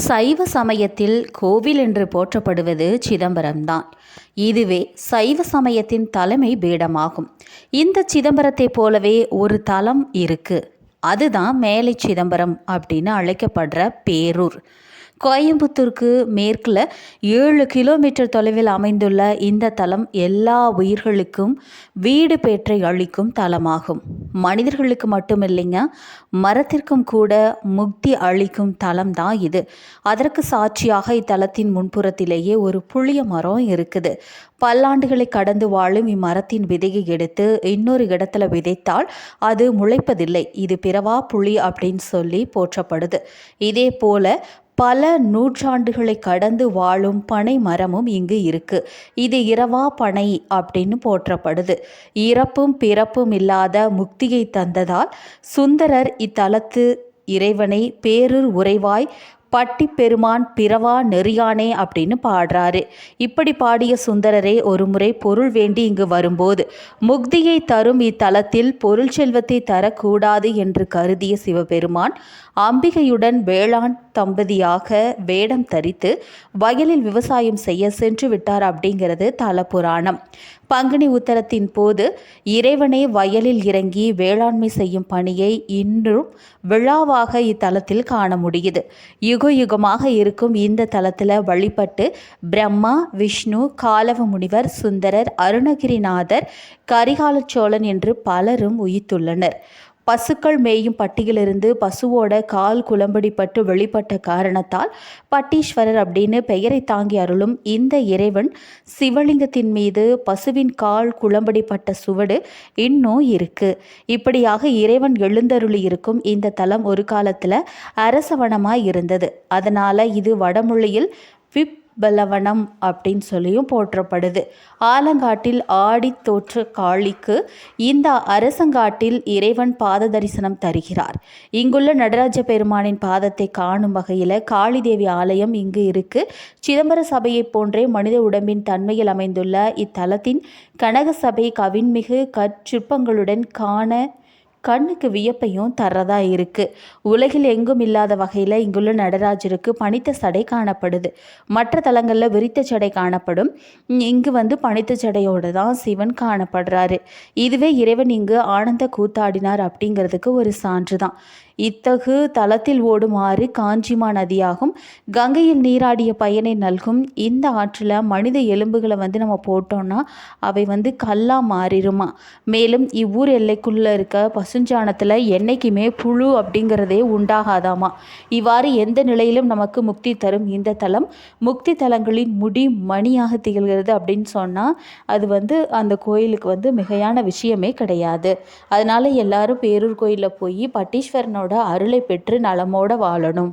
சைவ சமயத்தில் கோவில் என்று போற்றப்படுவது சிதம்பரம்தான். இதுவே சைவ சமயத்தின் தலைமை பீடமாகும். இந்த சிதம்பரத்தைப் போலவே ஒரு தலம் இருக்கு. அதுதான் மேலை சிதம்பரம் அப்படின்னு அழைக்கப்படுற பேரூர். கோயம்புத்தூருக்கு மேற்கில் 7 கிலோமீட்டர் தொலைவில் அமைந்துள்ள இந்த தலம் எல்லா உயிர்களுக்கும் வீடு பேற்றை அளிக்கும் தலமாகும். மனிதர்களுக்கு மட்டும் இல்லைங்க, மரத்திற்கும் கூட முக்தி அளிக்கும் தலம் தான் இது. அதற்கு சாட்சியாக இத்தலத்தின் முன்புறத்திலேயே ஒரு புளிய மரம் இருக்குது. பல்லாண்டுகளை கடந்து வாழும் இம்மரத்தின் விதையை எடுத்து இன்னொரு இடத்துல விதைத்தால் அது முளைப்பதில்லை. இது பிறவா புளி அப்படின்னு சொல்லி போற்றப்படுது. இதே போல பல நூற்றாண்டுகளை கடந்து வாழும் பனை மரமும் இங்கு இருக்கு. இது இரவா பனை அப்படின்னு போற்றப்படுது. இறப்பும் பிறப்பும் இல்லாத முக்தியை தந்ததால் சுந்தரர் இத்தலத்து இறைவனை பேரூர் உறைவாய் பட்டி பெருமான் பிறவா நெறியானே அப்படின்னு பாடுறாரு. இப்படி பாடிய சுந்தரரே ஒருமுறை பொருள் வேண்டி இங்கு வரும்போது முக்தியை தரும் இத்தலத்தில் பொருள் செல்வத்தை தரக்கூடாது என்று கருதிய சிவபெருமான் அம்பிகையுடன் வேளாண் தம்பதியாக வேடம் தரித்து வயலில் விவசாயம் செய்ய சென்று விட்டார் அப்படிங்கிறது தல புராணம். பங்குனி உத்தரத்தின் போது இறைவனே வயலில் இறங்கி வேளாண்மை செய்யும் பணியை இன்றும் விழாவாக இத்தலத்தில் காண முடியுது. யுக யுகமாக இருக்கும் இந்த தலத்தில் வழிபட்டு பிரம்மா, விஷ்ணு, காலவ முனிவர், சுந்தரர், அருணகிரிநாதர், கரிகால சோழன் என்று பலரும் உயிர்த்துள்ளனர். பசுக்கள் மேயும் பட்டியிலிருந்து பசுவோட கால் குளம்படிப்பட்டு வெளிப்பட்ட காரணத்தால் பட்டீஸ்வரர் அப்படின்னு பெயரை தாங்கி அருளும் இந்த இறைவன் சிவலிங்கத்தின் மீது பசுவின் கால் குளம்படிப்பட்ட சுவடு இன்னும் இருக்கு. இப்படியாக இறைவன் எழுந்தருளி இருக்கும் இந்த தலம் ஒரு காலத்துல அரசவனமாய் இருந்தது. அதனால இது வடமொழியில் பலவனம் அப்படின்னு சொல்லியும் போற்றப்படுது. ஆலங்காட்டில் ஆடி தோற்ற காளிக்கு இந்த அரசங்காட்டில் இறைவன் பாத தரிசனம் தருகிறார். இங்குள்ள நடராஜ பெருமானின் பாதத்தை காணும் வகையில் காளி தேவி ஆலயம் இங்கு இருக்கு. சிதம்பர சபையை போன்றே மனித உடம்பின் தன்மையில் அமைந்துள்ள இத்தலத்தின் கனக சபை கவின்மிகு கற்சிற்பங்களுடன் காண கண்ணுக்கு வியப்பையும் தர்றதா இருக்கு. உலகில் எங்கும் இல்லாத வகையில் இங்குள்ள நடராஜருக்கு பனித்த சடை காணப்படுது. மற்ற தலங்களில் விரித்த சடை காணப்படும். இங்கு பனித்த சடையோடு தான் சிவன் காணப்படுறாரு. இதுவே இறைவன் இங்கு ஆனந்த கூத்தாடினார் அப்படிங்கிறதுக்கு ஒரு சான்று தான். இத்தகு தலத்தில் ஓடும் ஆறு காஞ்சிமா நதியாகும். கங்கையில் நீராடிய பயனை நல்கும் இந்த ஆற்றில் மனித எலும்புகளை நம்ம போட்டோம்னா அவை கல்லா மாறிடுமா. மேலும் இவ்வூர் எல்லைக்குள்ளே இருக்க பசுஞ்சாணத்தில் என்னைக்குமே புழு அப்படிங்கிறதே உண்டாகாதாமா. இவ்வாறு எந்த நிலையிலும் நமக்கு முக்தி தரும் இந்த தலம் முக்தி தலங்களின் முடி மணியாக திகழ்கிறது அப்படின்னு சொன்னால் அது அந்த கோயிலுக்கு மிகையான விஷயமே கிடையாது. அதனால எல்லாரும் பேரூர் கோயிலில் போய் பட்டீஸ்வரனோட அருளை பெற்று நலமோட வாழணும்.